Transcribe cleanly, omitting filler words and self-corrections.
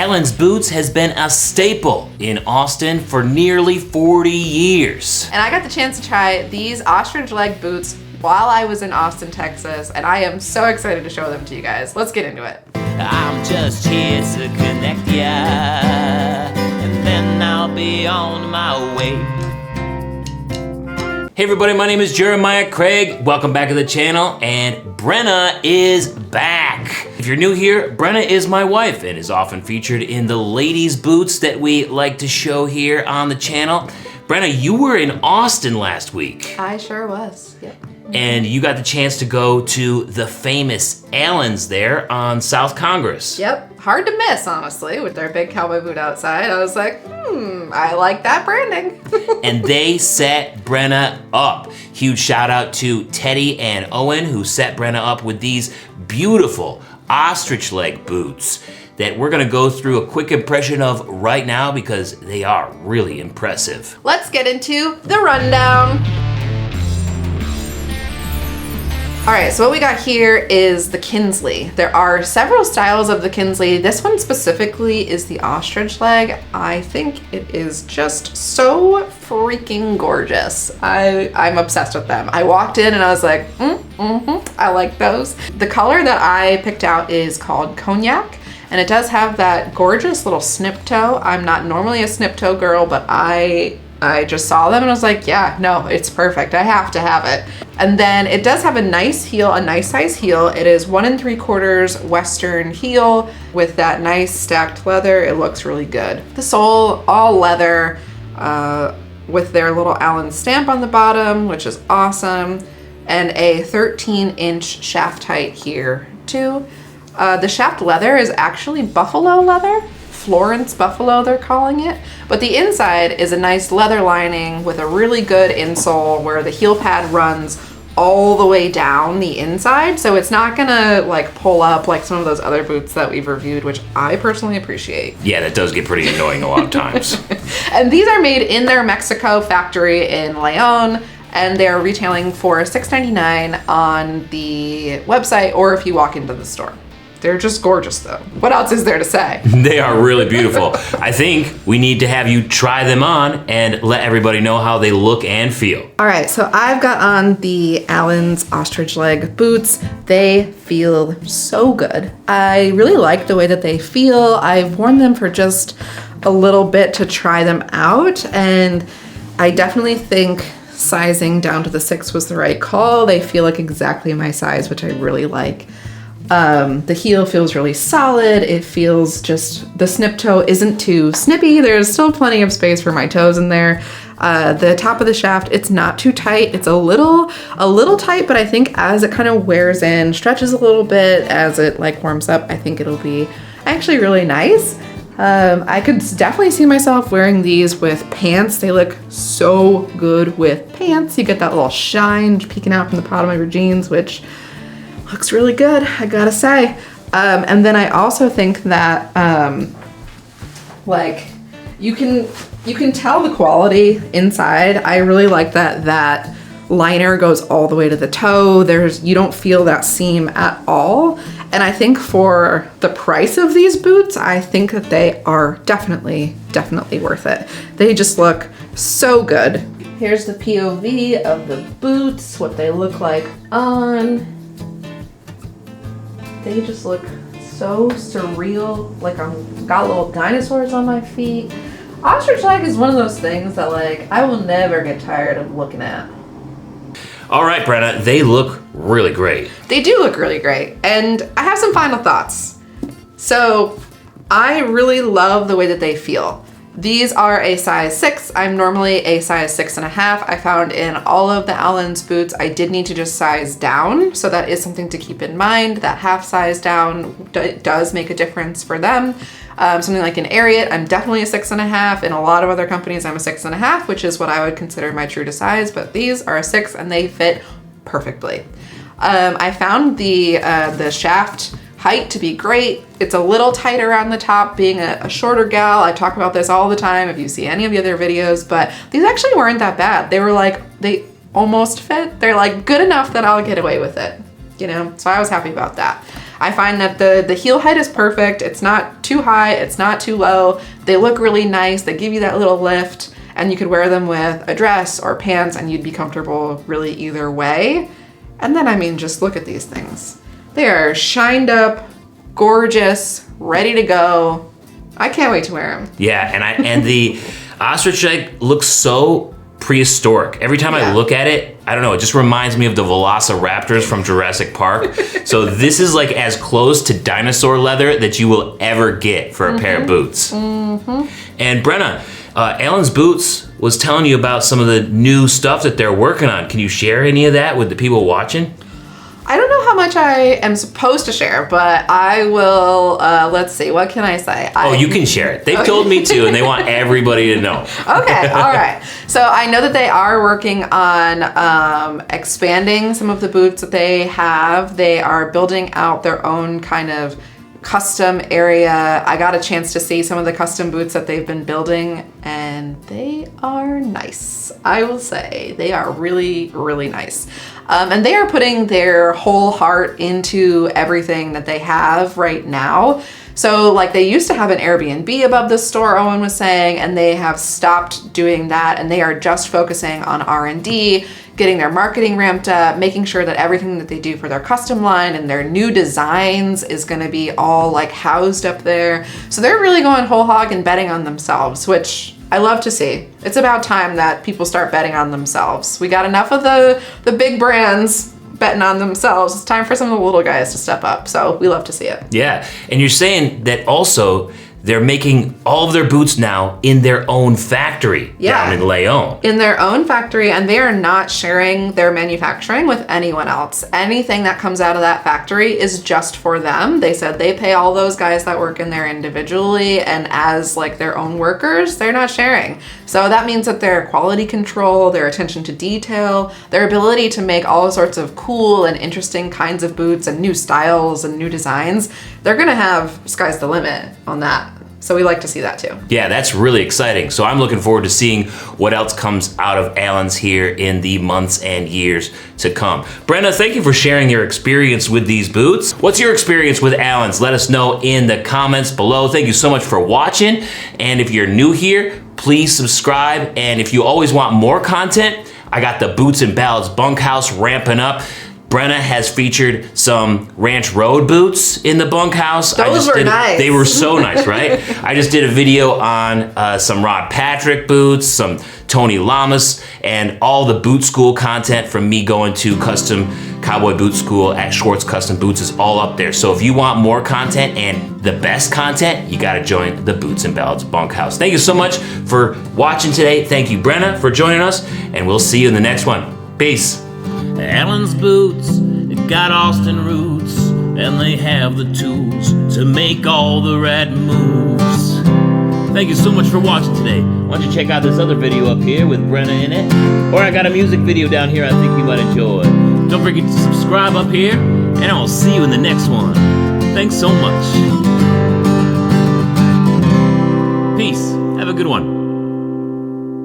Allen's Boots has been a staple in Austin for nearly 40 years. And I got the chance to try these ostrich leg boots while I was in Austin, Texas, and I am so excited to show them to you guys. Let's get into it. I'm just here to connect ya, and then I'll be on my way. Hey everybody, my name is Jeremiah Craig. Welcome back to the channel, and Brynna is back. If you're new here, Brynna is my wife and is often featured in the ladies' boots that we like to show here on the channel. Brynna, you were in Austin last week. I sure was, yep. And you got the chance to go to the famous Allen's there on South Congress. Yep, hard to miss, honestly, with their big cowboy boot outside. I was like, I like that branding. And they set Brynna up. Huge shout out to Teddy and Owen, who set Brynna up with these beautiful ostrich leg boots that we're gonna go through a quick impression of right now because they are really impressive. Let's get into the rundown. All right, so what we got here is the Kinsley. There are several styles of the Kinsley. This one specifically is the ostrich leg. I think it is just so freaking gorgeous. I'm obsessed with them. I walked in and I was like, I like those. The color that I picked out is called Cognac, and it does have that gorgeous little snip toe. I'm not normally a snip toe girl, but I just saw them and I was like, yeah, no, it's perfect. I have to have it. And then it does have a nice heel, a nice size heel. It is 1 3/4 Western heel with that nice stacked leather. It looks really good. The sole, all leather, with their little Allen stamp on the bottom, which is awesome. And a 13-inch shaft height here too. The shaft leather is actually buffalo leather. Florence buffalo, they're calling it. But the inside is a nice leather lining with a really good insole where the heel pad runs all the way down the inside. So it's not gonna like pull up like some of those other boots that we've reviewed, which I personally appreciate. Yeah, that does get pretty annoying a lot of times. And these are made in their Mexico factory in Leon, and they're retailing for $6.99 on the website or if you walk into the store. They're just gorgeous though. What else is there to say? They are really beautiful. I think we need to have you try them on and let everybody know how they look and feel. All right, so I've got on the Allen's ostrich leg boots. They feel so good. I really like the way that they feel. I've worn them for just a little bit to try them out, and I definitely think sizing down to the 6 was the right call. They feel like exactly my size, which I really like. The heel feels really solid. It feels just, the snip toe isn't too snippy. There's still plenty of space for my toes in there. The top of the shaft, it's not too tight. It's a little tight, but I think as it kind of wears in, stretches a little bit as it like warms up, I think it'll be actually really nice. I could definitely see myself wearing these with pants. They look so good with pants. You get that little shine peeking out from the bottom of your jeans, which looks really good, I gotta say. And then I also think that like you can tell the quality inside. I really like that liner goes all the way to the toe. You don't feel that seam at all. And I think for the price of these boots, I think that they are definitely worth it. They just look so good. Here's the POV of the boots, what they look like on. They just look so surreal, like I've got little dinosaurs on my feet. Ostrich leg is one of those things that like I will never get tired of looking at. All right, Brynna, they look really great. They do look really great, and I have some final thoughts. So I really love the way that they feel. These are a size 6. I'm normally a size 6.5. I found in all of the Allen's boots, I did need to just size down. So that is something to keep in mind. That half size down does make a difference for them. Something like an Ariat, I'm definitely a 6.5. In a lot of other companies, I'm a 6.5, which is what I would consider my true to size, but these are a 6 and they fit perfectly. I found the shaft height to be great. It's a little tight around the top, being a shorter gal. I talk about this all the time if you see any of the other videos, but these actually weren't that bad. They were like, they almost fit. They're like good enough that I'll get away with it, you know? So I was happy about that. I find that the heel height is perfect. It's not too high, it's not too low. They look really nice. They give you that little lift, and you could wear them with a dress or pants and you'd be comfortable really either way. And then, I mean, just look at these things. They are shined up, gorgeous, ready to go. I can't wait to wear them. Yeah, and the ostrich leg looks so prehistoric. Every time I look at it, I don't know, it just reminds me of the velociraptors from Jurassic Park. So this is like as close to dinosaur leather that you will ever get for a pair of boots. And Brynna, Alan's Boots was telling you about some of the new stuff that they're working on. Can you share any of that with the people watching? I don't know how much I am supposed to share, but I will, let's see, what can I say? You can share it. They've told me to, and they want everybody to know. Okay, all right. So I know that they are working on expanding some of the boots that they have. They are building out their own kind of custom area. I got a chance to see some of the custom boots that they've been building, and they are nice. I will say they are really, really nice. And they are putting their whole heart into everything that they have right now. So like they used to have an Airbnb above the store, Owen was saying, and they have stopped doing that, and they are just focusing on R&D, getting their marketing ramped up, making sure that everything that they do for their custom line and their new designs is going to be all like housed up there. So they're really going whole hog and betting on themselves, which I love to see. It's about time that people start betting on themselves. We got enough of the big brands betting on themselves. It's time for some of the little guys to step up. So we love to see it. Yeah, and you're saying that also they're making all of their boots now in their own factory down in Leon. In their own factory, and they are not sharing their manufacturing with anyone else. Anything that comes out of that factory is just for them. They said they pay all those guys that work in there individually, and as like their own workers, they're not sharing. So that means that their quality control, their attention to detail, their ability to make all sorts of cool and interesting kinds of boots and new styles and new designs, they're gonna have sky's the limit on that. So we like to see that too. Yeah, that's really exciting. So I'm looking forward to seeing what else comes out of Alan's here in the months and years to come. Brynna, thank you for sharing your experience with these boots. What's your experience with Alan's? Let us know in the comments below. Thank you so much for watching. And if you're new here, please subscribe. And if you always want more content, I got the Boots and Ballads bunkhouse ramping up. Brynna has featured some Ranch Road boots in the bunkhouse. Those were nice. They were so nice, right? I just did a video on some Rod Patrick boots, some Tony Lamas, and all the boot school content from me going to custom cowboy boot school at Schwartz Custom Boots is all up there. So if you want more content and the best content, you gotta join the Boots and Ballads bunkhouse. Thank you so much for watching today. Thank you, Brynna, for joining us, and we'll see you in the next one. Peace. Alan's Boots, they've got Austin roots, and they have the tools to make all the right moves. Thank you so much for watching today. Why don't you check out this other video up here with Brynna in it? Or I got a music video down here I think you might enjoy. Don't forget to subscribe up here, and I will see you in the next one. Thanks so much. Peace. Have a good one.